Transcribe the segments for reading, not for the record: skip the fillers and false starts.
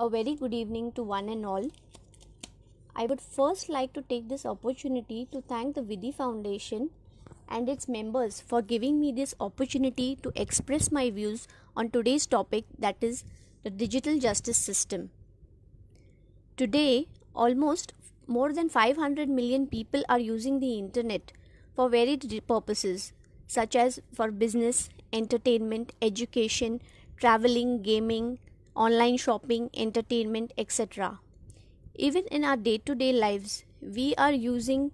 A very good evening to one and all. I would first like to take this opportunity to thank the Vidhi Foundation and its members for giving me this opportunity to express my views on today's topic, that is the digital justice system. Today, almost more than 500 million people are using the internet for varied purposes such as for business, entertainment, education, traveling, gaming, online shopping, entertainment, etc. Even in our day to day lives, we are using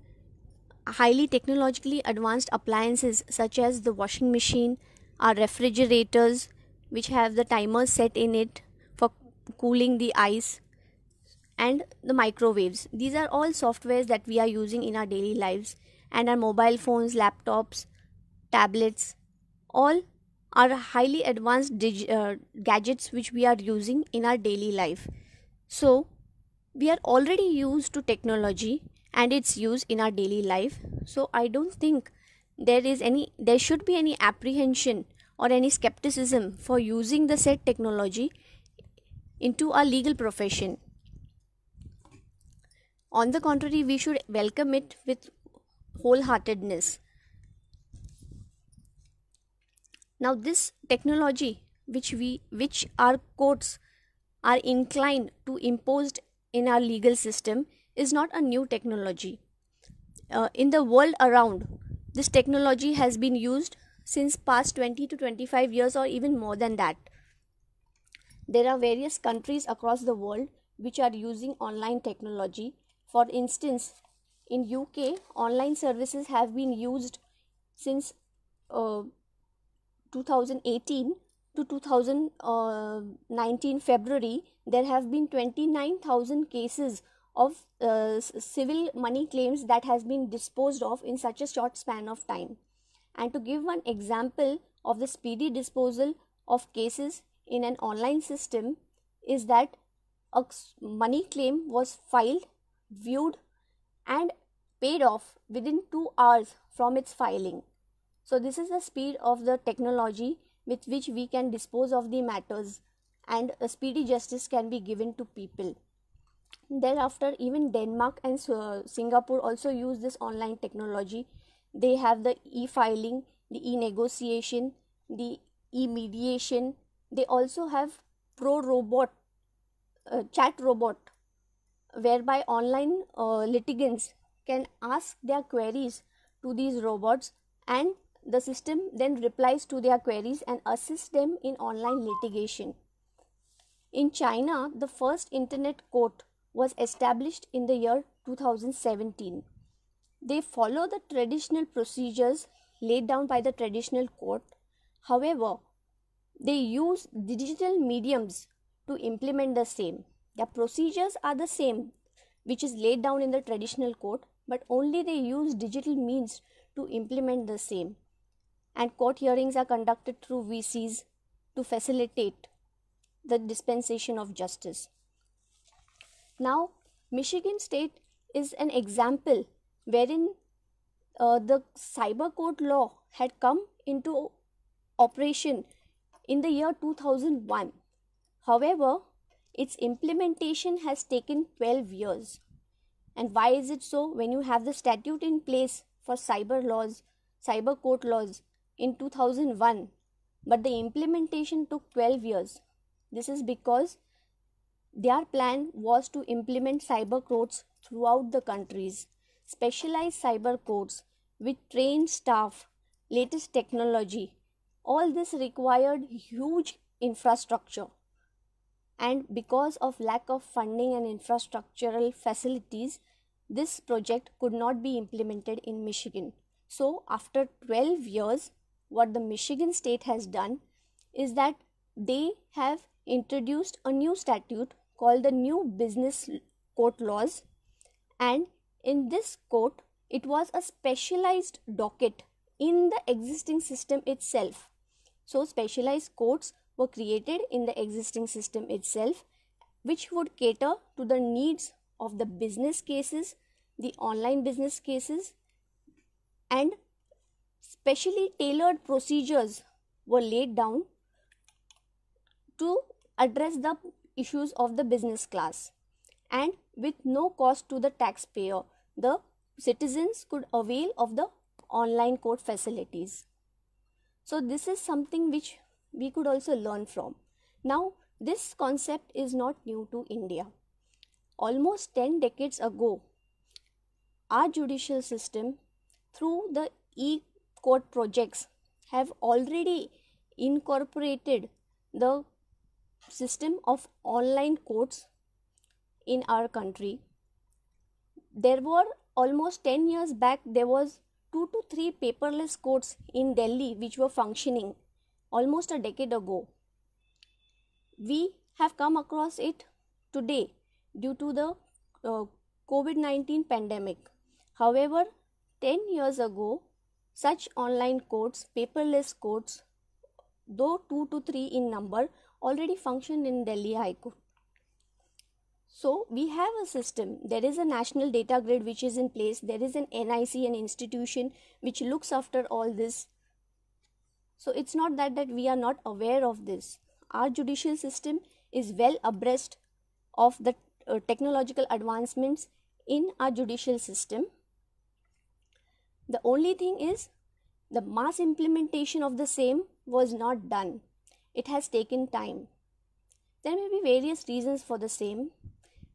highly technologically advanced appliances such as the washing machine, our refrigerators, which have the timers set in it for cooling the ice, and the microwaves. These are all softwares that we are using in our daily lives, and our mobile phones, laptops, tablets, all are highly advanced gadgets which we are using in our daily life. So, we are already used to technology and its use in our daily life. So I don't think there should be any apprehension or any skepticism for using the said technology into our legal profession. On the contrary, we should welcome it with wholeheartedness. Now this technology which our courts are inclined to impose in our legal system is not a new technology. In the world around, this technology has been used since past 20 to 25 years or even more than that. There are various countries across the world which are using online technology. For instance, in UK, online services have been used since 2018 to 2019 February. There have been 29,000 cases of civil money claims that has been disposed of in such a short span of time. And to give one example of the speedy disposal of cases in an online system is that a money claim was filed, viewed, and paid off within 2 hours from its filing. So this is the speed of the technology with which we can dispose of the matters, and a speedy justice can be given to people. Thereafter, even Denmark and Singapore also use this online technology. They have the e-filing, the e-negotiation, the e-mediation. They also have pro robot, chat robot, whereby online litigants can ask their queries to these robots, and the system then replies to their queries and assists them in online litigation. In China, the first internet court was established in the year 2017. They follow the traditional procedures laid down by the traditional court. However, they use digital mediums to implement the same. The procedures are the same, which is laid down in the traditional court, but only they use digital means to implement the same. And court hearings are conducted through VCs to facilitate the dispensation of justice. Now, Michigan State is an example wherein the cyber court law had come into operation in the year 2001. However, its implementation has taken 12 years. And why is it so? When you have the statute in place for cyber court laws in 2001, but the implementation took 12 years. This is because their plan was to implement cyber courts throughout the countries, specialized cyber courts with trained staff, latest technology. All this required huge infrastructure, and because of lack of funding and infrastructural facilities, this project could not be implemented in Michigan. So after 12 years, what the Michigan State has done is that they have introduced a new statute called the New Business Court Laws, and in this court it was a specialized docket in the existing system itself. So specialized courts were created in the existing system itself, which would cater to the needs of the business cases, the online business cases, and specially tailored procedures were laid down to address the issues of the business class, and with no cost to the taxpayer, the citizens could avail of the online court facilities. So this is something which we could also learn from. Now, this concept is not new to India. Almost 10 decades ago, our judicial system, through the e-court projects, have already incorporated the system of online courts in our country. There were almost 10 years back, there was 2 to 3 paperless courts in Delhi which were functioning almost a decade ago. We have come across it today due to the COVID-19 pandemic. However, 10 years ago, such online courts, paperless courts, though 2 to 3 in number, already functioned in Delhi High Court. So we have a system. There is a national data grid which is in place. There is an NIC, an institution which looks after all this. So it's not that we are not aware of this. Our judicial system is well abreast of the technological advancements in our judicial system. The only thing is, the mass implementation of the same was not done. It has taken time. There may be various reasons for the same,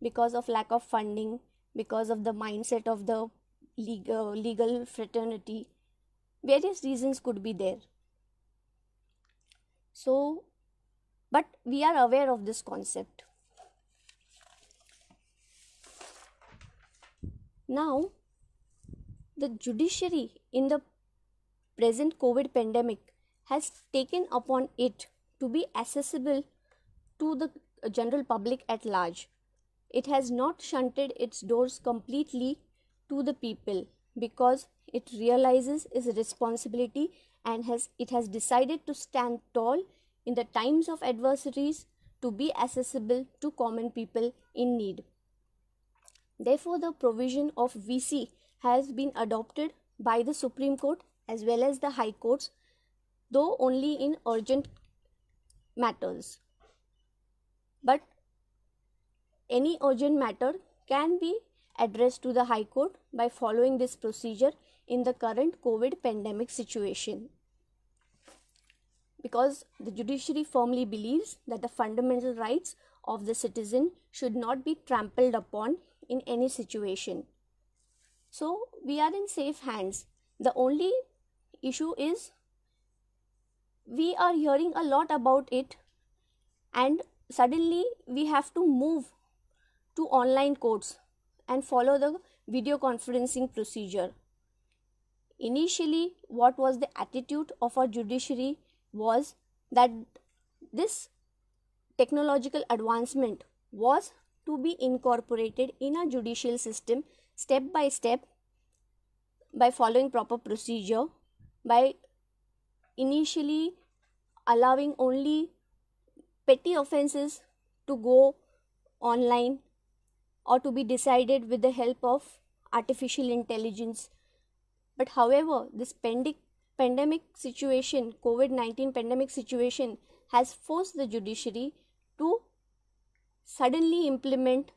because of lack of funding, because of the mindset of the legal fraternity. Various reasons could be there. So, but we are aware of this concept. Now, the judiciary in the present COVID pandemic has taken upon it to be accessible to the general public at large. It has not shunted its doors completely to the people because it realizes its responsibility and it has decided to stand tall in the times of adversities to be accessible to common people in need. Therefore, the provision of VC has been adopted by the Supreme Court as well as the High Courts, though only in urgent matters. But any urgent matter can be addressed to the High Court by following this procedure in the current COVID pandemic situation. Because the judiciary firmly believes that the fundamental rights of the citizen should not be trampled upon in any situation. So we are in safe hands. The only issue is we are hearing a lot about it, and suddenly we have to move to online courts and follow the video conferencing procedure. Initially, what was the attitude of our judiciary was that this technological advancement was to be incorporated in our judicial system step by step by following proper procedure, by initially allowing only petty offenses to go online or to be decided with the help of artificial intelligence. But however, this pandemic situation, COVID-19 pandemic situation, has forced the judiciary to suddenly implement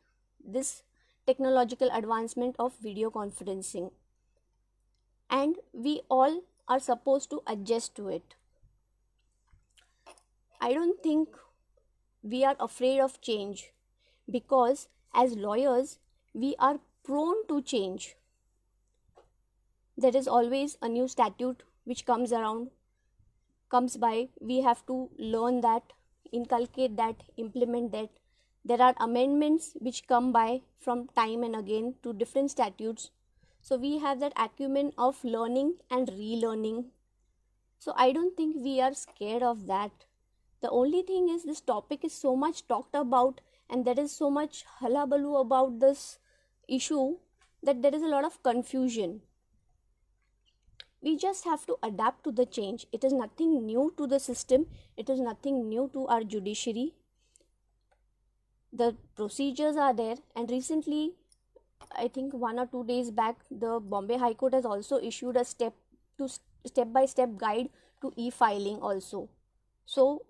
this technological advancement of video conferencing. And we all are supposed to adjust to it. I don't think we are afraid of change, because as lawyers, we are prone to change. There is always a new statute which comes by. We have to learn that, inculcate that, implement that. There are amendments which come by from time and again to different statutes. So we have that acumen of learning and relearning. So I don't think we are scared of that. The only thing is, this topic is so much talked about and there is so much hullabaloo about this issue that there is a lot of confusion. We just have to adapt to the change. It is nothing new to the system. It is nothing new to our judiciary. The procedures are there, and recently, I think 1 or 2 days back, the Bombay High Court has also issued a step-by-step guide to e-filing also. So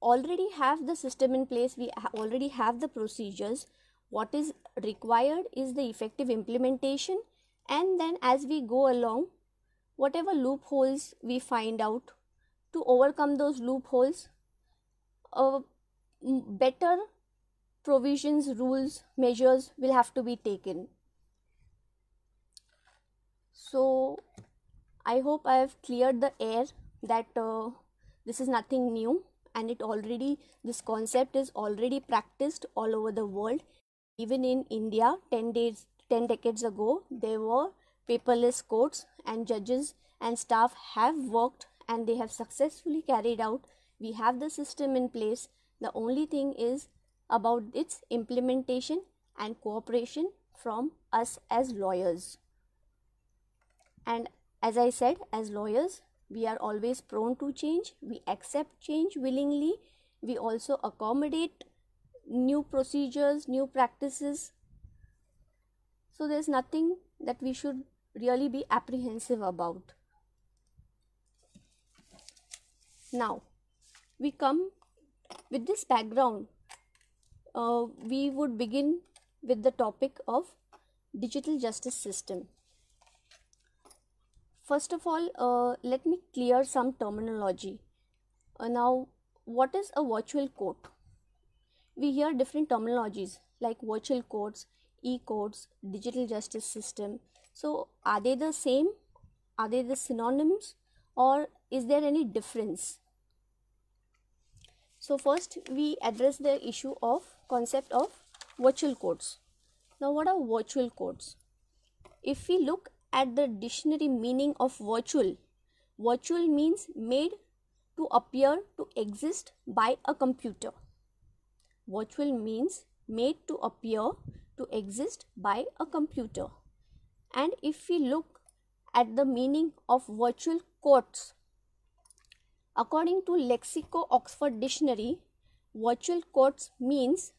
already have the system in place, we already have the procedures. What is required is the effective implementation, and then as we go along, whatever loopholes we find out, to overcome those loopholes, better provisions, rules, measures will have to be taken. So I hope I have cleared the air that this is nothing new, and this concept is already practiced all over the world. Even in India, 10 decades ago, there were paperless courts, and judges and staff have worked and they have successfully carried out. We have the system in place. The only thing is about its implementation and cooperation from us as lawyers. And as I said, as lawyers, we are always prone to change. We accept change willingly. We also accommodate new procedures, new practices. So there's nothing that we should really be apprehensive about. Now, we come with this background. We would begin with the topic of digital justice system. First of all, let me clear some terminology. Now, what is a virtual court? We hear different terminologies like virtual courts, e-courts, digital justice system. So, are they the same? Are they the synonyms, or is there any difference? So, first we address the issue of concept of virtual courts. Now, what are virtual courts? If we look at the dictionary meaning of virtual, virtual means made to appear to exist by a computer. Virtual means made to appear to exist by a computer. And if we look at the meaning of virtual courts, according to Lexico Oxford Dictionary, virtual courts means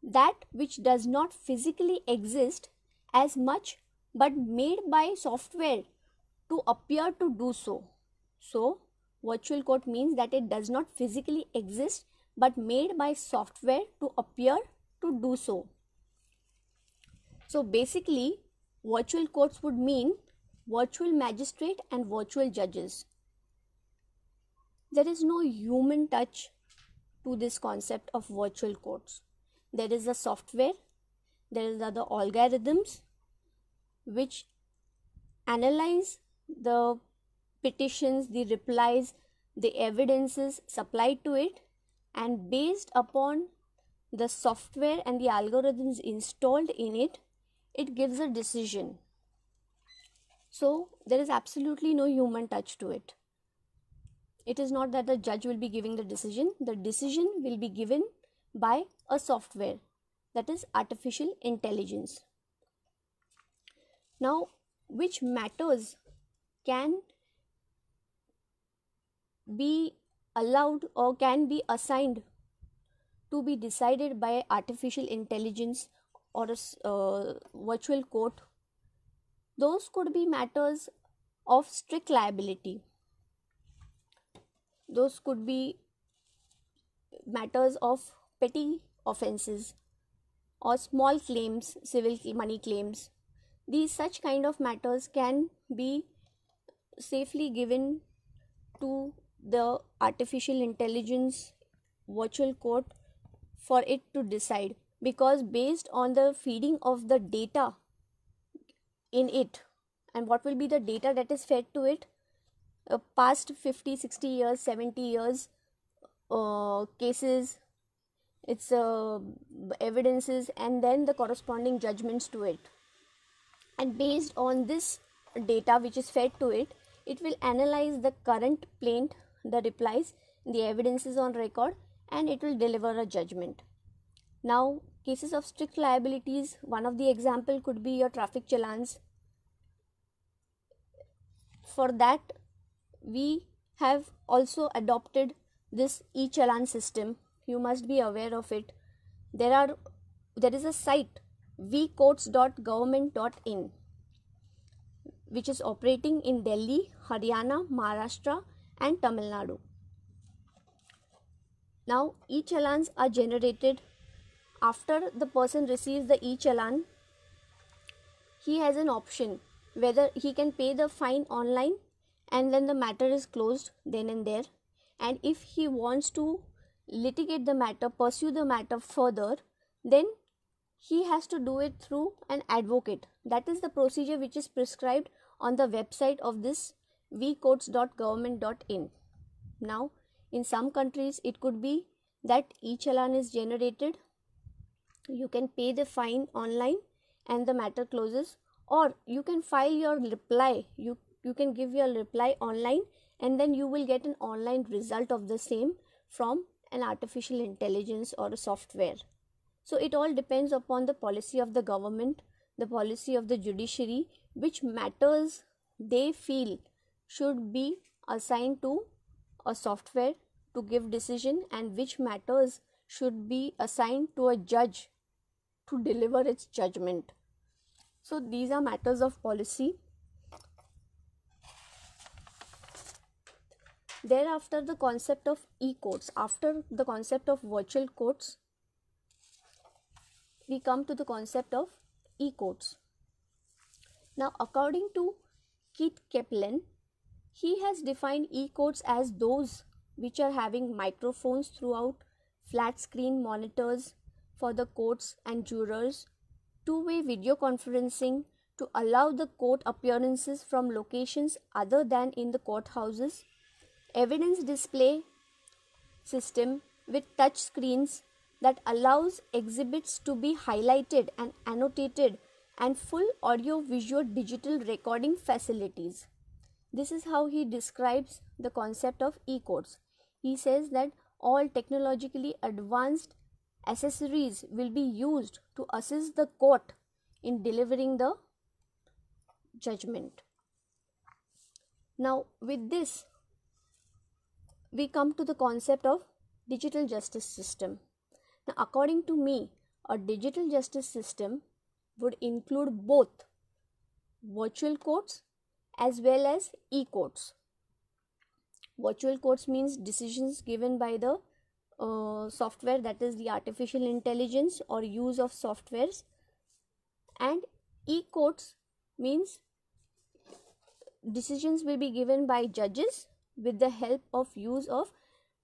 that which does not physically exist as much but made by software to appear to do so. So, virtual court means that it does not physically exist but made by software to appear to do so. So, basically, virtual courts would mean virtual magistrate and virtual judges. There is no human touch to this concept of virtual courts. There is a software, there are the algorithms which analyze the petitions, the replies, the evidences supplied to it, and based upon the software and the algorithms installed in it, it gives a decision. So there is absolutely no human touch to it. It is not that the judge will be giving the decision will be given by a software, that is artificial intelligence. Now, which matters can be allowed or can be assigned to be decided by artificial intelligence or a virtual court? Those could be matters of strict liability. Those could be matters of petty offenses or small claims, civil money claims. These such kind of matters can be safely given to the artificial intelligence virtual court for it to decide, because based on the feeding of the data in it, and what will be the data that is fed to it, past 50, 60 years, 70 years cases, its evidences, and then the corresponding judgments to it. And based on this data which is fed to it, it will analyze the current plaint, the replies, the evidences on record, and it will deliver a judgment. Now, cases of strict liabilities, one of the example could be your traffic challans. For that, we have also adopted this e-challan system. You must be aware of it. There is a site vcourts.government.in which is operating in Delhi, Haryana, Maharashtra and Tamil Nadu. Now, e-challans are generated after the person receives the e-challan. He has an option whether he can pay the fine online and then the matter is closed then and there, and if he wants to litigate the matter, pursue the matter further, then he has to do it through an advocate. That is the procedure which is prescribed on the website of this vcourts.government.in. Now, in some countries it could be that e-challan is generated, you can pay the fine online and the matter closes, or you can file your reply, you can give your reply online, and then you will get an online result of the same from an artificial intelligence or a software. So it all depends upon the policy of the government, the policy of the judiciary, which matters they feel should be assigned to a software to give decision, and which matters should be assigned to a judge to deliver its judgment. So these are matters of policy. Thereafter, the concept of e-courts. After the concept of virtual courts, we come to the concept of e-courts. Now, according to Keith Kaplan, he has defined e-courts as those which are having microphones throughout, flat screen monitors for the courts and jurors, two-way video conferencing to allow the court appearances from locations other than in the courthouses, evidence display system with touch screens that allows exhibits to be highlighted and annotated, and full audio visual digital recording facilities. This is how he describes the concept of e-courts. He says that all technologically advanced accessories will be used to assist the court in delivering the judgment. Now, with this, we come to the concept of digital justice system. Now, according to me, a digital justice system would include both virtual courts as well as e-courts. Virtual courts means decisions given by the software, that is the artificial intelligence or use of softwares, and e-courts means decisions will be given by judges with the help of use of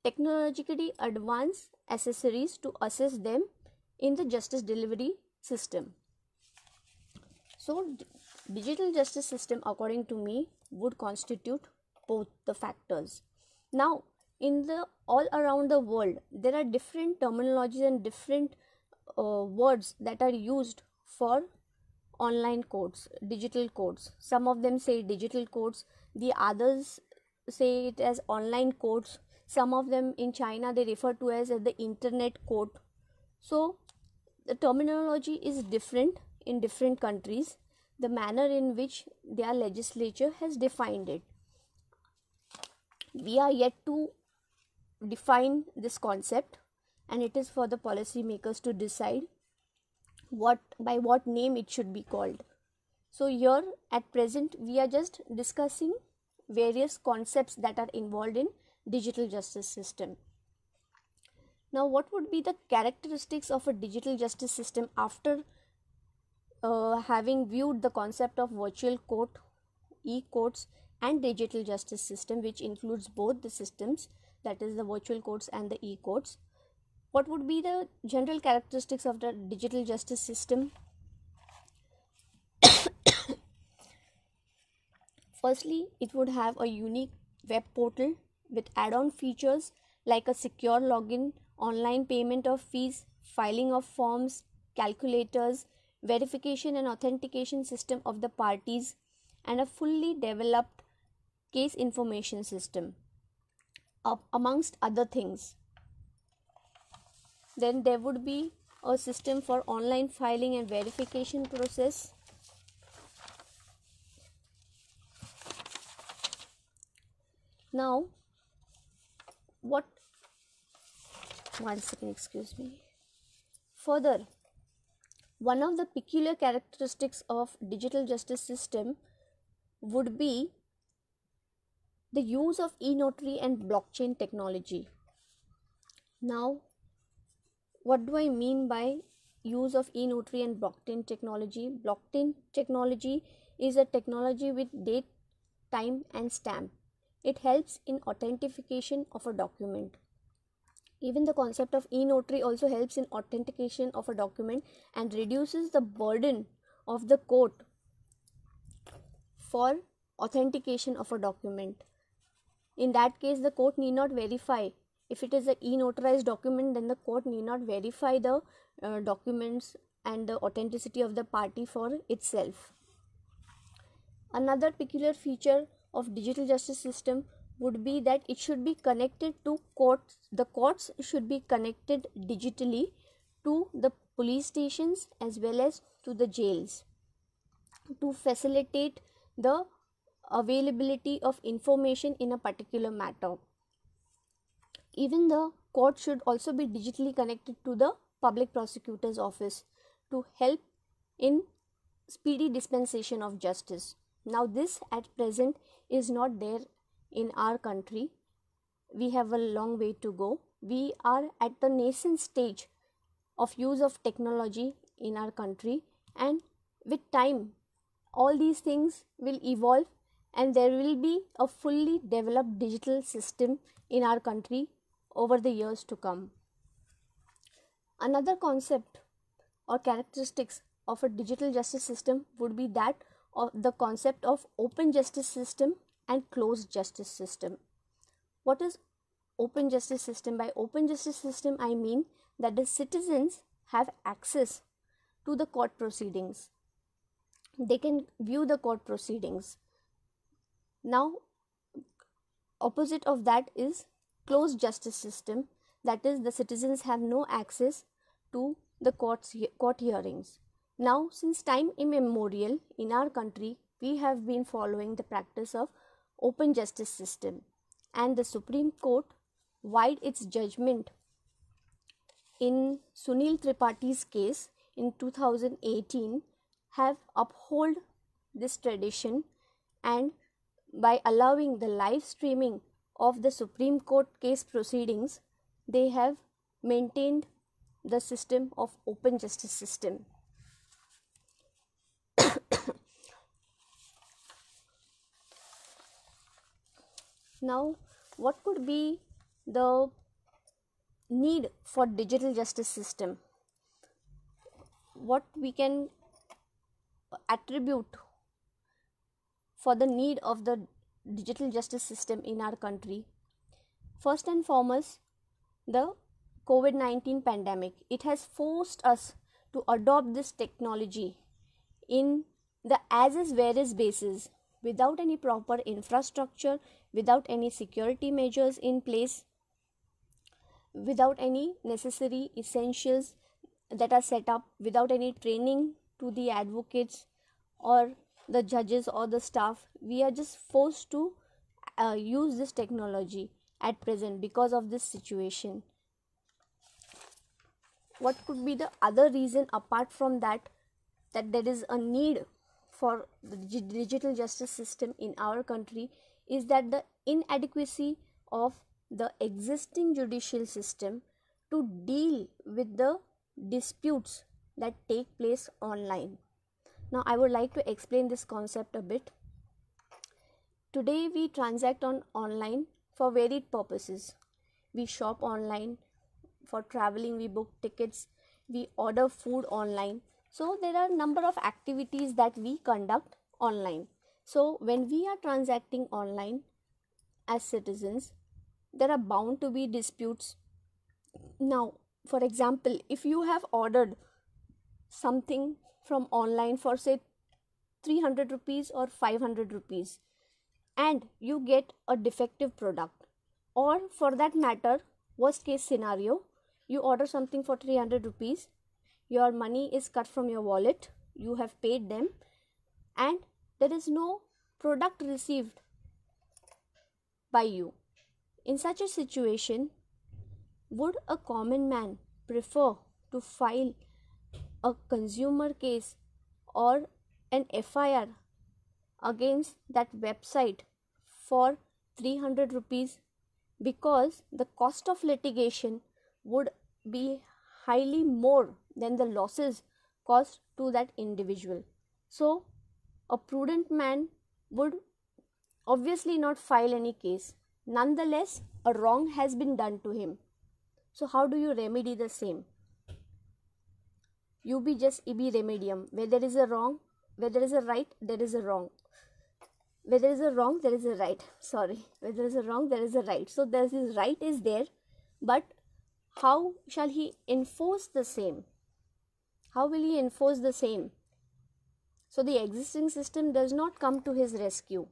technologically advanced accessories to assist them in the justice delivery system. So, digital justice system, according to me, would constitute both the factors. Now, in the all around the world, there are different terminologies and different words that are used for online courts, digital courts. Some of them say digital courts, the others say it as online courts. Some of them in China they refer to as the internet court. So the terminology is different in different countries, the manner in which their legislature has defined it. We are yet to define this concept, and it is for the policy makers to decide by what name it should be called. So here at present we are just discussing various concepts that are involved in digital justice system. Now, what would be the characteristics of a digital justice system after having viewed the concept of virtual court, e-courts and digital justice system, which includes both the systems, that is the virtual courts and the e-courts? What would be the general characteristics of the digital justice system? Firstly, it would have a unique web portal with add-on features like a secure login, online payment of fees, filing of forms, calculators, verification and authentication system of the parties, and a fully developed case information system, amongst other things. Then there would be a system for online filing and verification process. Now, Further, one of the peculiar characteristics of digital justice system would be the use of e-notary and blockchain technology. Now, what do I mean by use of e-notary and blockchain technology? Blockchain technology is a technology with date, time and stamp. It helps in authentication of a document. Even the concept of e-notary also helps in authentication of a document and reduces the burden of the court for authentication of a document. In that case, the court need not verify. If it is an e-notarized document, then the court need not verify the documents and the authenticity of the party for itself. Another peculiar feature of digital justice system would be that it should be connected to courts. The courts should be connected digitally to the police stations as well as to the jails to facilitate the availability of information in a particular matter. Even the court should also be digitally connected to the public prosecutor's office to help in speedy dispensation of justice. Now, this at present is not there in our country. We have a long way to go. We are at the nascent stage of use of technology in our country, and with time, all these things will evolve and there will be a fully developed digital system in our country over the years to come. Another concept or characteristics of a digital justice system would be that of the concept of open justice system and closed justice system. What is open justice system? By open justice system, I mean that the citizens have access to the court proceedings. They can view the court proceedings. Now, opposite of that is closed justice system, that is the citizens have no access to the court hearings. Now, since time immemorial in our country, we have been following the practice of open justice system, and the Supreme Court, while its judgment in Sunil Tripaঠি's case in 2018, have upheld this tradition, and by allowing the live streaming of the Supreme Court case proceedings, they have maintained the system of open justice system. Now, what could be the need for digital justice system? What we can attribute for the need of the digital justice system in our country? First and foremost, the COVID-19 pandemic. It has forced us to adopt this technology in the as is where is basis, without any proper infrastructure, without any security measures in place, without any necessary essentials that are set up, without any training to the advocates or the judges or the staff. We are just forced to use this technology at present because of this situation. What could be the other reason apart from that there is a need for the digital justice system in our country is that the inadequacy of the existing judicial system to deal with the disputes that take place online. Now, I would like to explain this concept a bit. Today, we transact online for varied purposes. We shop online. For traveling, we book tickets. We order food online. So, there are a number of activities that we conduct online. So, when we are transacting online as citizens, there are bound to be disputes. Now, for example, if you have ordered something from online for say 300 rupees or 500 rupees and you get a defective product, or for that matter, worst case scenario, you order something for 300 rupees, your money is cut from your wallet, you have paid them, and there is no product received by you. In such a situation, would a common man prefer to file a consumer case or an FIR against that website for 300 rupees, because the cost of litigation would be highly more than the losses caused to that individual. So a prudent man would obviously not file any case. Nonetheless, a wrong has been done to him. So how do you remedy the same? Ubi just ibi remedium. Where there is a wrong, where there is a right, there is a wrong. Where there is a wrong, there is a right. Sorry. Where there is a wrong, there is a right. So his right is there, but how shall he enforce the same? How will he enforce the same? So the existing system does not come to his rescue.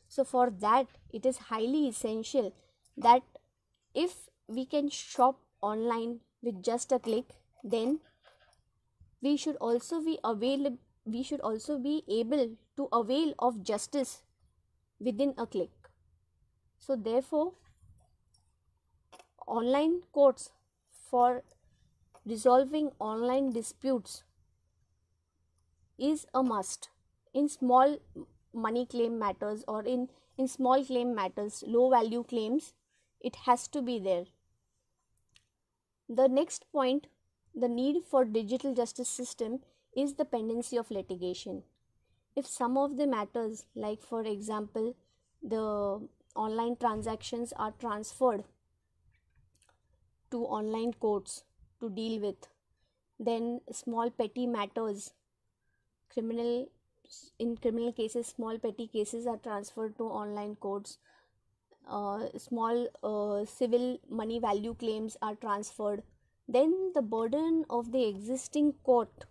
So for that, it is highly essential that if we can shop online with just a click, then we should also be able to avail of justice within a click. So therefore, online courts for resolving online disputes is a must in small money claim matters, or in small claim matters, low value claims. It has to be there. The next point, the need for digital justice system, is the pendency of litigation. If some of the matters, like for example the online transactions, are transferred to online courts to deal with, then small petty matters, in criminal cases, small petty cases are transferred to online courts. Small civil money value claims are transferred. Then the burden of the existing court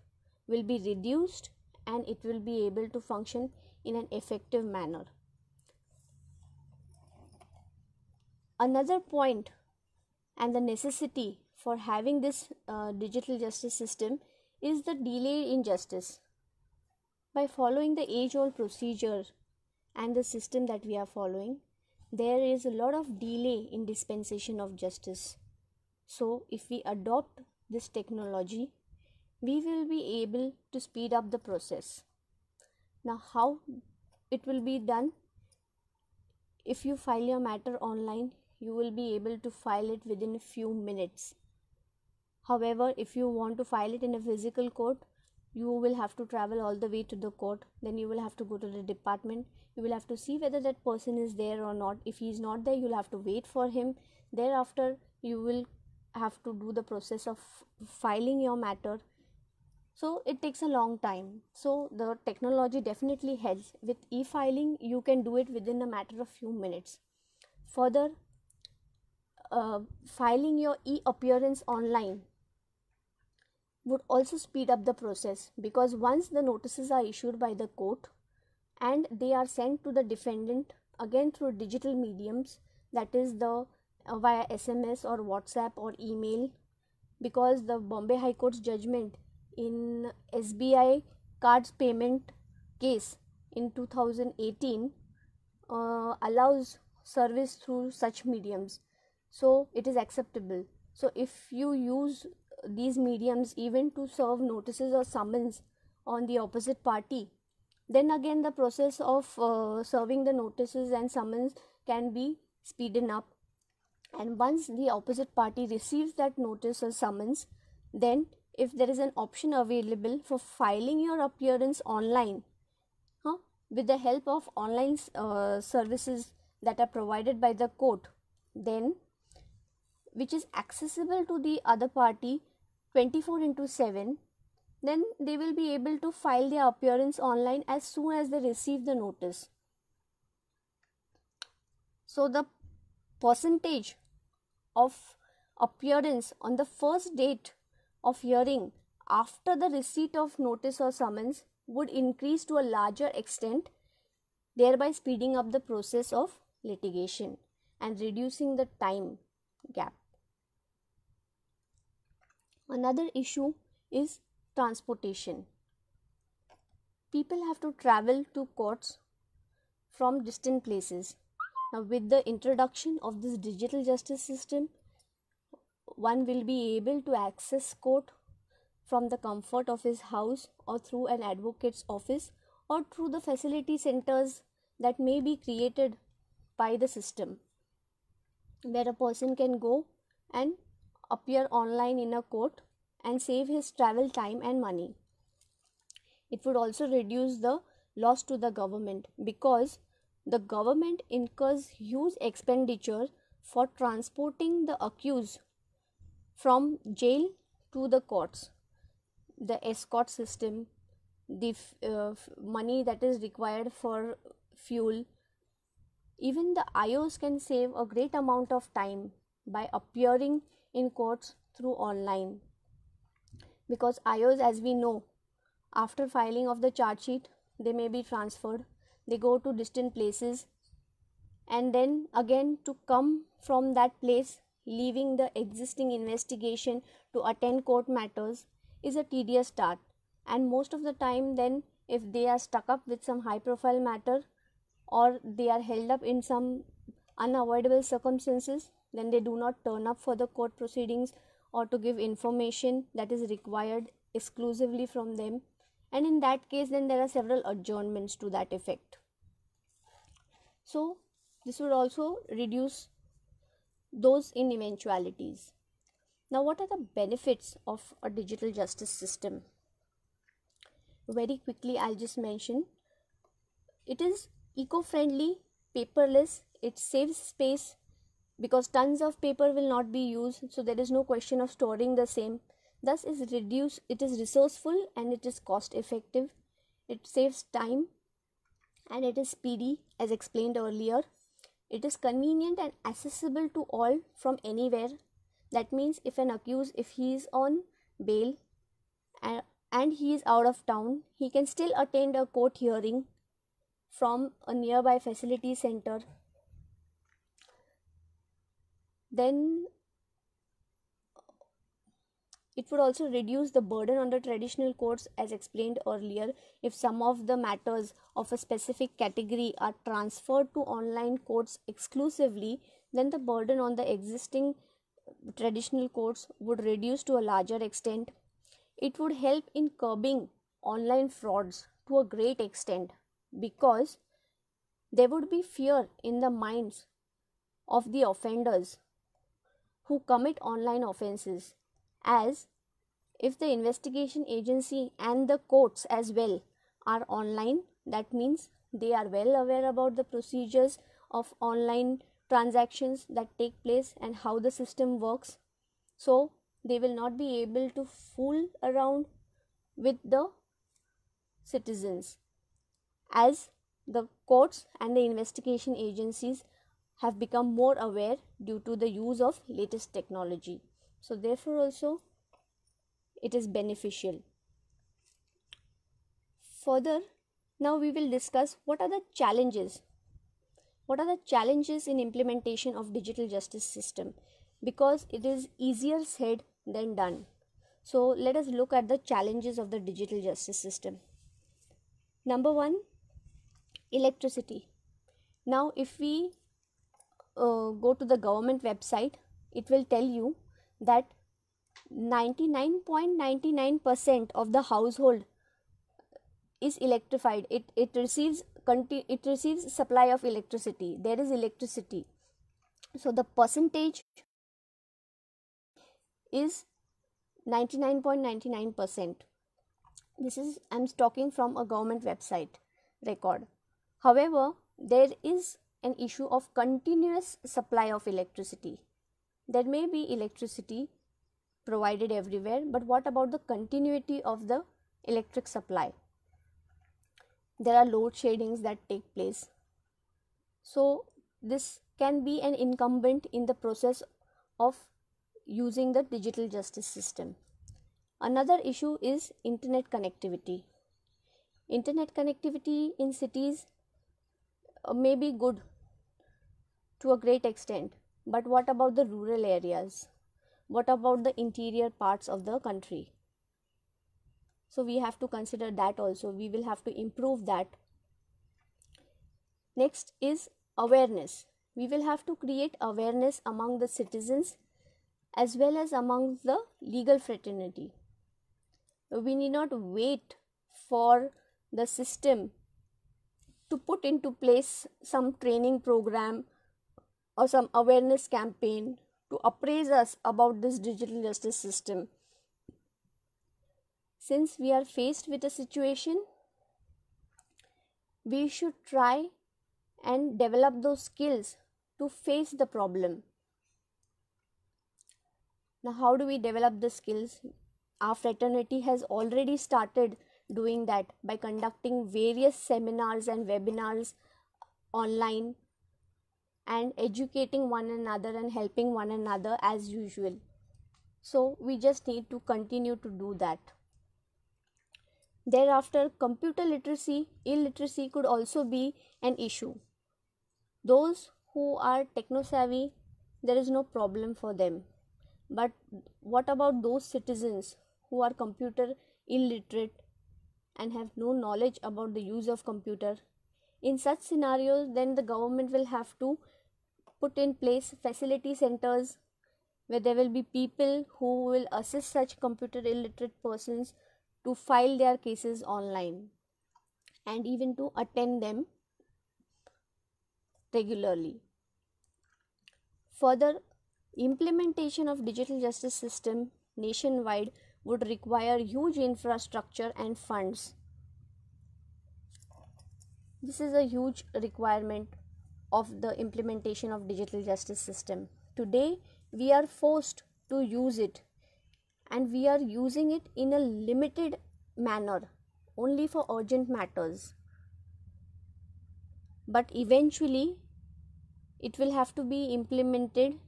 will be reduced and it will be able to function in an effective manner. Another point and the necessity for having this digital justice system is the delay in justice. By following the age-old procedure and the system that we are following, there is a lot of delay in dispensation of justice. So if we adopt this technology, we will be able to speed up the process. Now, how it will be done? If you file your matter online, you will be able to file it within a few minutes. However, if you want to file it in a physical court, you will have to travel all the way to the court. Then you will have to go to the department. You will have to see whether that person is there or not. If he is not there, you will have to wait for him. Thereafter, you will have to do the process of filing your matter. So it takes a long time. So the technology definitely helps. With e-filing, you can do it within a matter of few minutes. Further, filing your e-appearance online would also speed up the process, because once the notices are issued by the court and they are sent to the defendant again through digital mediums, that is the via SMS or WhatsApp or email, because the Bombay High Court's judgment in SBI cards payment case in 2018 allows service through such mediums, so it is acceptable. So if you use these mediums even to serve notices or summons on the opposite party, then again the process of serving the notices and summons can be speeded up. And once the opposite party receives that notice or summons, then if there is an option available for filing your appearance online, with the help of online services that are provided by the court, then which is accessible to the other party 24/7, then they will be able to file their appearance online as soon as they receive the notice. So the percentage of appearance on the first date of hearing after the receipt of notice or summons would increase to a larger extent, thereby speeding up the process of litigation and reducing the time gap. Another issue is transportation. People have to travel to courts from distant places. Now, with the introduction of this digital justice system, one will be able to access court from the comfort of his house, or through an advocate's office, or through the facility centers that may be created by the system, where a person can go and appear online in a court and save his travel time and money. It would also reduce the loss to the government, because the government incurs huge expenditure for transporting the accused from jail to the courts. The escort system, the money that is required for fuel. Even the IOs can save a great amount of time by appearing in courts through online, because IOs, as we know, after filing of the charge sheet, they may be transferred, they go to distant places, and then again to come from that place, leaving the existing investigation to attend court matters, is a tedious start. And most of the time, then, if they are stuck up with some high profile matter, or they are held up in some unavoidable circumstances, then they do not turn up for the court proceedings or to give information that is required exclusively from them. And in that case, then there are several adjournments to that effect. So this would also reduce those in eventualities. Now, what are the benefits of a digital justice system? Very quickly, I'll just mention. It is eco-friendly, paperless, it saves space, because tons of paper will not be used, so there is no question of storing the same. Thus it is resourceful and it is cost effective. It saves time and it is speedy, as explained earlier. It is convenient and accessible to all from anywhere. That means if an accused, if he is on bail and he is out of town, he can still attend a court hearing from a nearby facility center. Then it would also reduce the burden on the traditional courts, as explained earlier. If some of the matters of a specific category are transferred to online courts exclusively, then the burden on the existing traditional courts would reduce to a larger extent. It would help in curbing online frauds to a great extent, because there would be fear in the minds of the offenders who commit online offenses, as if the investigation agency and the courts as well are online, that means they are well aware about the procedures of online transactions that take place and how the system works. So they will not be able to fool around with the citizens, as the courts and the investigation agencies have become more aware due to the use of latest technology. So therefore also it is beneficial. Further, now we will discuss what are the challenges. What are the challenges in implementation of digital justice system? Because it is easier said than done. So let us look at the challenges of the digital justice system. Number one, electricity. Now if we go to the government website, it will tell you that 99.99% of the household is electrified. It receives supply of electricity. There is electricity. So the percentage is 99.99%. This is, I'm talking from a government website record. However, there is an issue of continuous supply of electricity. There may be electricity provided everywhere, but what about the continuity of the electric supply? There are load sheddings that take place. So this can be an incumbent in the process of using the digital justice system. Another issue is internet connectivity. Internet connectivity in cities may be good to a great extent, but what about the rural areas? What about the interior parts of the country? So we have to consider that also. We will have to improve that. Next is awareness. We will have to create awareness among the citizens as well as among the legal fraternity. We need not wait for the system to put into place some training program or some awareness campaign to appraise us about this digital justice system. Since we are faced with a situation, we should try and develop those skills to face the problem. Now, how do we develop the skills? Our fraternity has already started doing that by conducting various seminars and webinars online and educating one another and helping one another as usual. So, we just need to continue to do that. Thereafter, computer literacy, illiteracy could also be an issue. Those who are techno savvy, there is no problem for them. But what about those citizens who are computer illiterate and have no knowledge about the use of computer? In such scenarios, then the government will have to put in place facility centers where there will be people who will assist such computer illiterate persons to file their cases online and even to attend them regularly. Further, implementation of digital justice system nationwide would require huge infrastructure and funds. This is a huge requirement of the implementation of digital justice system. Today, we are forced to use it, and we are using it in a limited manner, only for urgent matters. But eventually, it will have to be implemented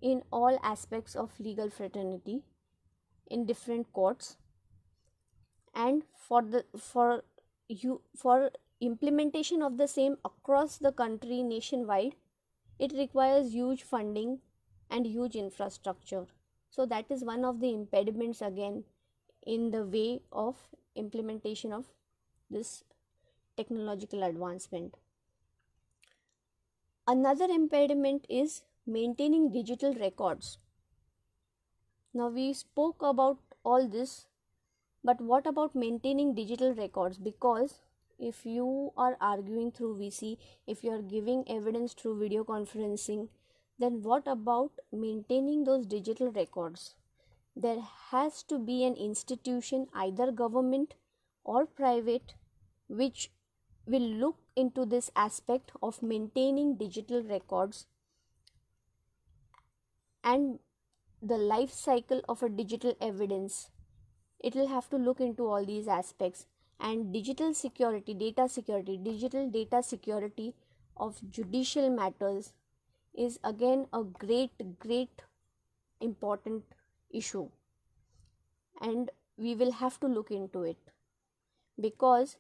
in all aspects of legal fraternity in different courts, and for implementation of the same across the country nationwide, it requires huge funding and huge infrastructure. So that is one of the impediments again in the way of implementation of this technological advancement. Another impediment is maintaining digital records. Now we spoke about all this, but what about maintaining digital records? Because if you are arguing through VC, if you are giving evidence through video conferencing, then what about maintaining those digital records? There has to be an institution, either government or private, which will look into this aspect of maintaining digital records and the life cycle of a digital evidence. It will have to look into all these aspects. And digital security, digital data security of judicial matters is again a great important issue, and we will have to look into it, because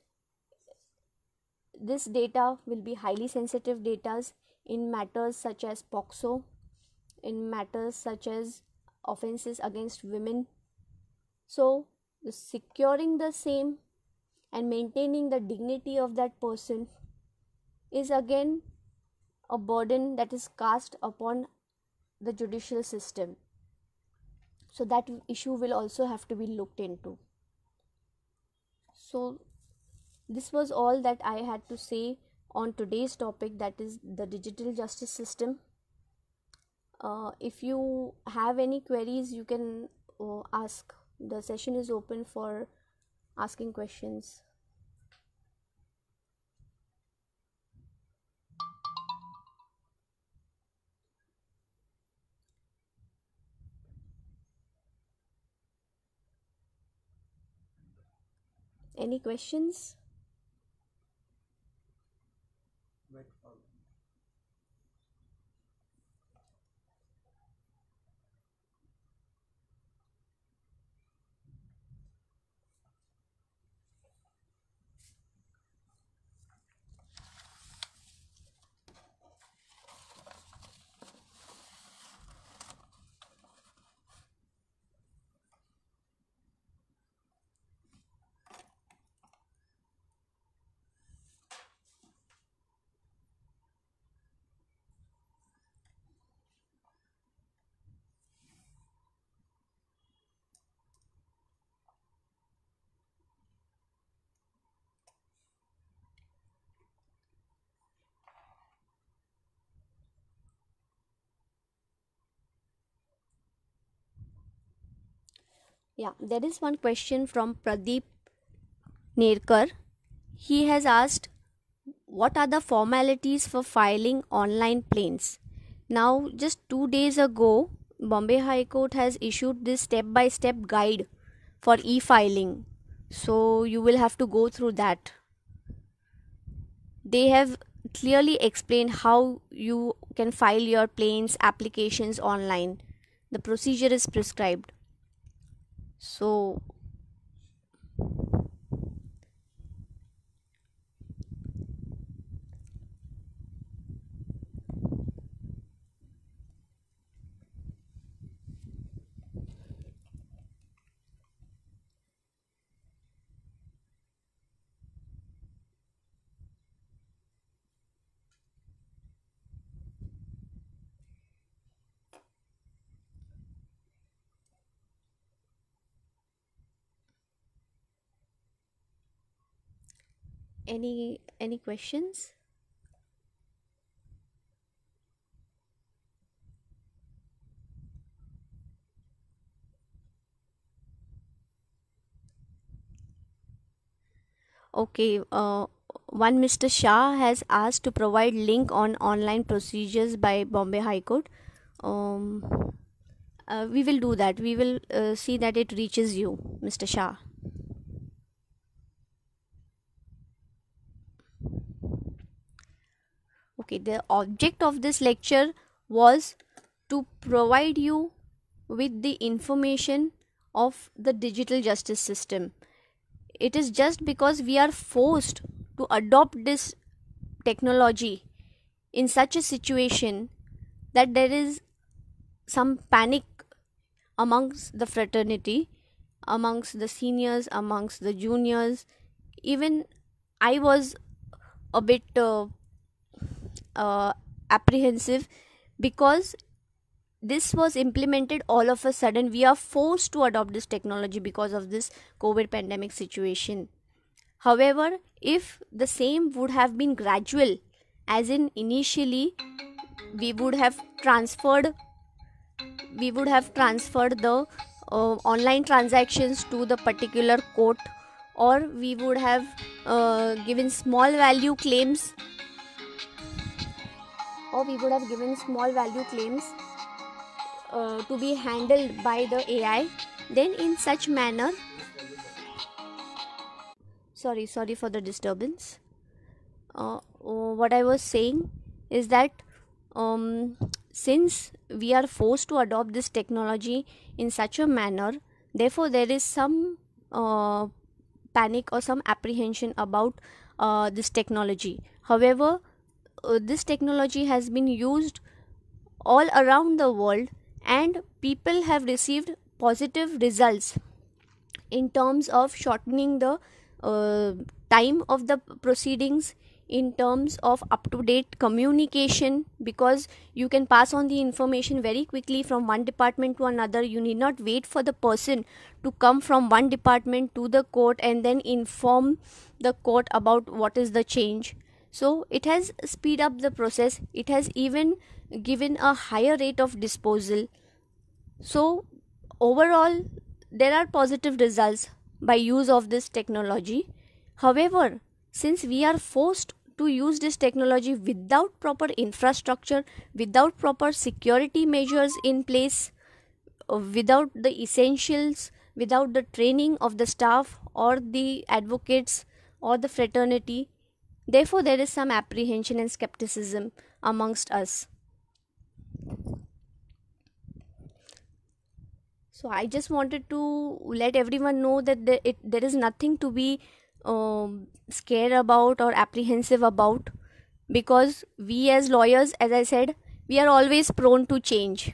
this data will be highly sensitive data in matters such as POCSO, in matters such as offenses against women. So securing the same and maintaining the dignity of that person is again a burden that is cast upon the judicial system. So that issue will also have to be looked into. So this was all that I had to say on today's topic, that is the digital justice system. If you have any queries, you can ask. The session is open for asking questions. Any questions? Yeah, there is one question from Pradeep Nerkar. He has asked, what are the formalities for filing online claims? Now, just 2 days ago, Bombay High Court has issued this step by step guide for e filing. So, you will have to go through that. They have clearly explained how you can file your claims applications online. The procedure is prescribed. So, any questions? Okay, one Mr. Shah has asked to provide link on online procedures by Bombay High Court. Um, we will do that. We will see that it reaches you, Mr. Shah. Okay, the object of this lecture was to provide you with the information of the digital justice system. It is just because we are forced to adopt this technology in such a situation that there is some panic amongst the fraternity, amongst the seniors, amongst the juniors. Even I was a bit apprehensive because this was implemented all of a sudden. We are forced to adopt this technology because of this COVID pandemic situation. However, if the same would have been gradual, as in initially we would have transferred the online transactions to the particular court, or we would have given small value claims, to be handled by the AI, then in such manner, sorry for the disturbance. What I was saying is that since we are forced to adopt this technology in such a manner, therefore there is some panic or some apprehension about this technology. However, this technology has been used all around the world and people have received positive results in terms of shortening the time of the proceedings, in terms of up to date communication, because you can pass on the information very quickly from one department to another. You need not wait for the person to come from one department to the court and then inform the court about what is the change. So it has speed up the process. It has even given a higher rate of disposal. So overall, there are positive results by use of this technology. However, since we are forced to use this technology without proper infrastructure, without proper security measures in place, without the essentials, without the training of the staff or the advocates or the fraternity, therefore there is some apprehension and skepticism amongst us. So I just wanted to let everyone know that there is nothing to be scared about or apprehensive about, because we as lawyers, as I said, we are always prone to change.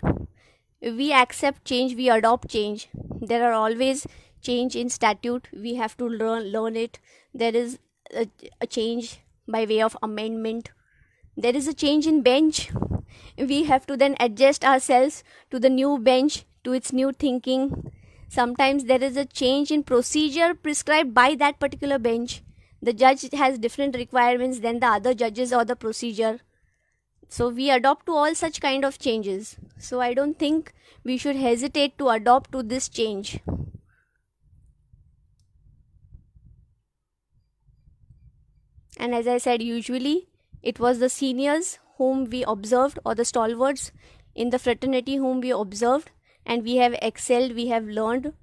We accept change, we adopt change. There are always change in statute. We have to learn it. There is a change by way of amendment. There is a change in bench. We have to then adjust ourselves to the new bench, to its new thinking. Sometimes there is a change in procedure prescribed by that particular bench. The judge has different requirements than the other judges or the procedure. So we adopt to all such kind of changes. So I don't think we should hesitate to adopt to this change. And as I said, usually it was the seniors whom we observed, or the stalwarts in the fraternity whom we observed, and we have excelled, we have learned.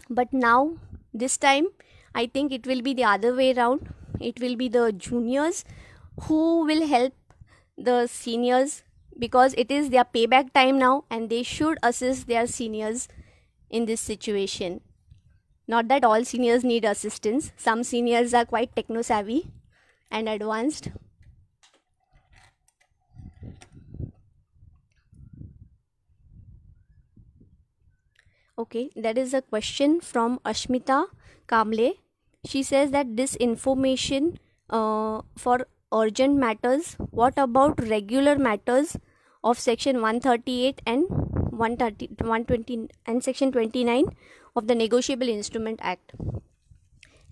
But now, this time, I think it will be the other way around. It will be the juniors who will help the seniors, because it is their payback time now, and they should assist their seniors in this situation. Not that all seniors need assistance. Some seniors are quite techno savvy and advanced. Okay, there is a question from Ashmita Kamble. She says that this information for urgent matters, what about regular matters of section 138 and 120 and section 29 of the Negotiable Instrument Act?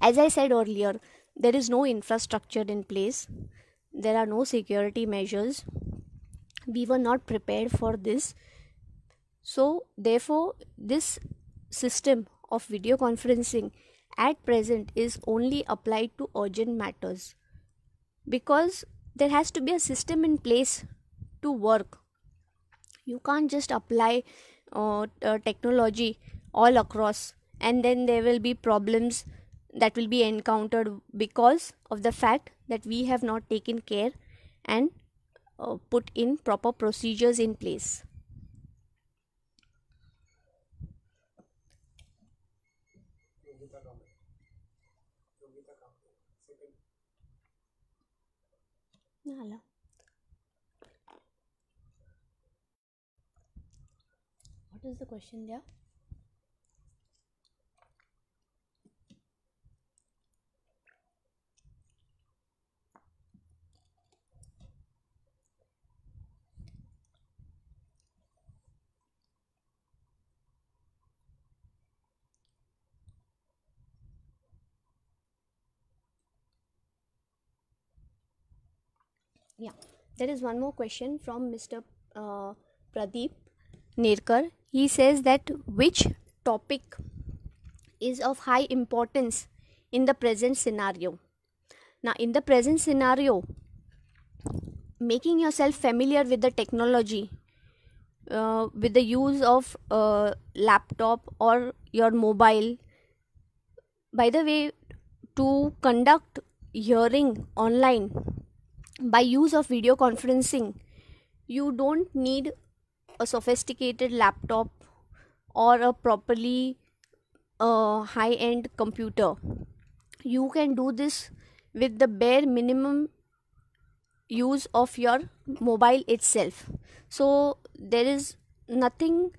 As I said earlier, there is no infrastructure in place. There are no security measures. We were not prepared for this. So, therefore, this system of video conferencing at present is only applied to urgent matters, because there has to be a system in place to work. You can't just apply technology all across, and then there will be problems that will be encountered because of the fact that we have not taken care and put in proper procedures in place. Nala. What is the question there? Yeah, there is one more question from Mr. Pradeep Nerkar. He says that which topic is of high importance in the present scenario? Now, in the present scenario, making yourself familiar with the technology, with the use of laptop or your mobile. By the way, to conduct hearing online by use of video conferencing, you don't need a sophisticated laptop or a properly high-end computer. You can do this with the bare minimum use of your mobile itself. So there is nothing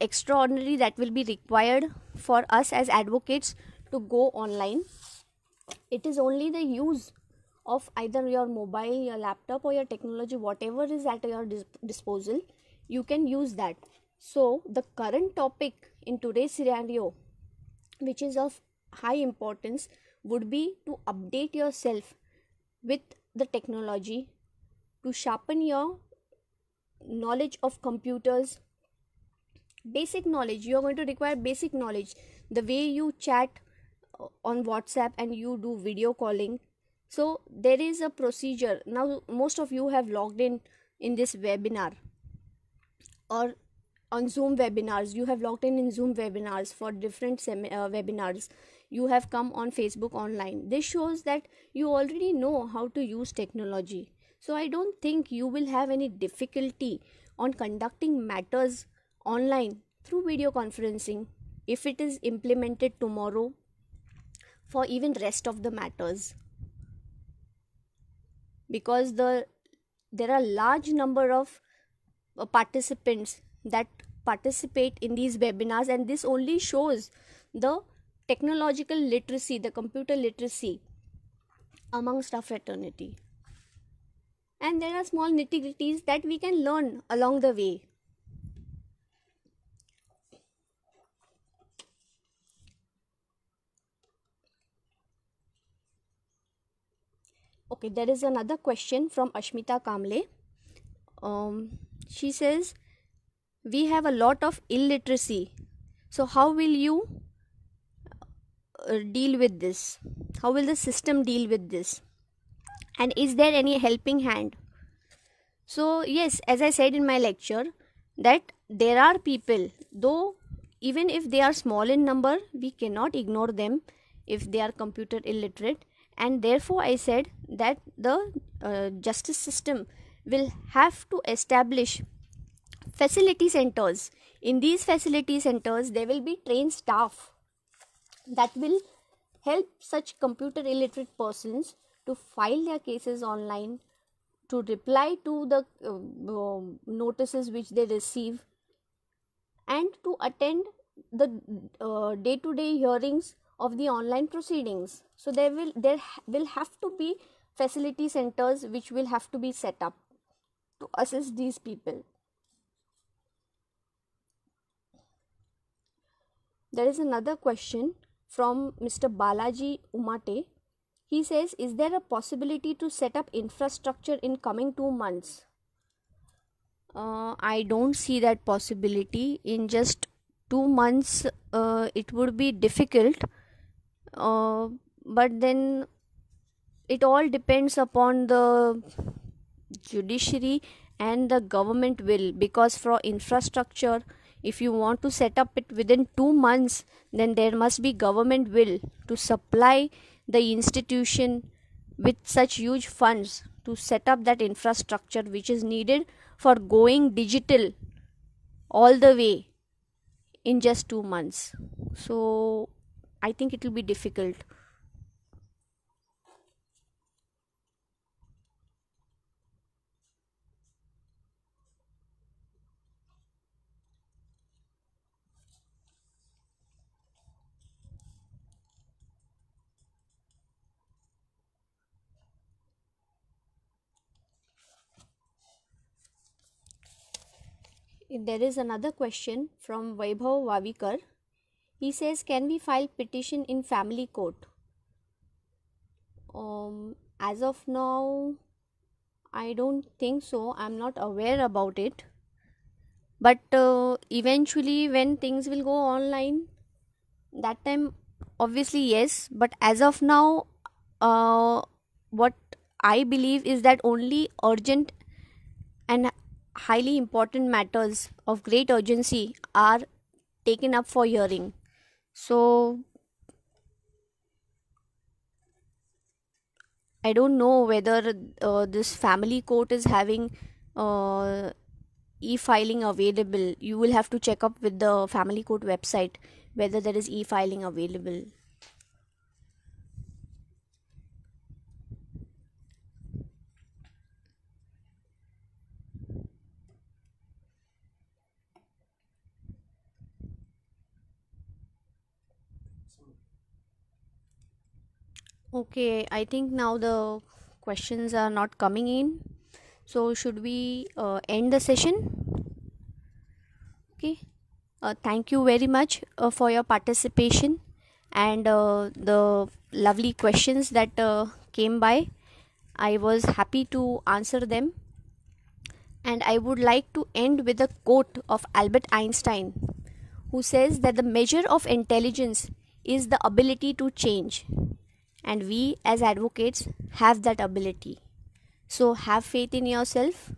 extraordinary that will be required for us as advocates to go online. It is only the use of either your mobile, your laptop, or your technology, whatever is at your disposal, you can use that. So the current topic in today's scenario, which is of high importance, would be to update yourself with the technology, to sharpen your knowledge of computers. Basic knowledge, you are going to require basic knowledge, the way you chat on WhatsApp and you do video calling. So there is a procedure. Now most of you have logged in this webinar, or on Zoom webinars. You have logged in Zoom webinars for different webinars. You have come on Facebook online. This shows that you already know how to use technology. So I don't think you will have any difficulty on conducting matters online through video conferencing if it is implemented tomorrow for even rest of the matters, because there are large number of participants that participate in these webinars, and this only shows the technological literacy, the computer literacy amongst our fraternity. And there are small nitty-gritties that we can learn along the way. Okay, there is another question from Ashmita Kamble. She says, we have a lot of illiteracy. So how will you deal with this? How will the system deal with this? And is there any helping hand? So yes, as I said in my lecture, that there are people, though even if they are small in number, we cannot ignore them if they are computer illiterate. And therefore I said that the justice system will have to establish facility centers. In these facility centers there will be trained staff that will help such computer illiterate persons to file their cases online, to reply to the notices which they receive, and to attend the day-to-day hearings of the online proceedings. So there will have to be facility centers which will have to be set up to assist these people. There is another question from Mr. Balaji Umate. He says, is there a possibility to set up infrastructure in coming 2 months? I don't see that possibility. In just 2 months, it would be difficult. But then it all depends upon the judiciary and the government will, because for infrastructure, if you want to set up it within 2 months, then there must be government will to supply the institution with such huge funds to set up that infrastructure which is needed for going digital all the way in just 2 months. So I think it will be difficult. There is another question from Vaibhav Vavikar. He says, can we file petition in family court? As of now, I don't think so. I'm not aware about it. But eventually, when things will go online, that time, obviously, yes. But as of now, what I believe is that only urgent and highly important matters of great urgency are taken up for hearing. So I don't know whether this family court is having e-filing available. You will have to check up with the family court website whether there is e-filing available. Okay, I think now the questions are not coming in. So should we end the session? Okay. Thank you very much for your participation and the lovely questions that came by. I was happy to answer them. And I would like to end with a quote of Albert Einstein, who says that the measure of intelligence is the ability to change. And we as advocates have that ability. So have faith in yourself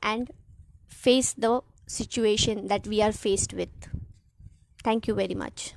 and face the situation that we are faced with. Thank you very much.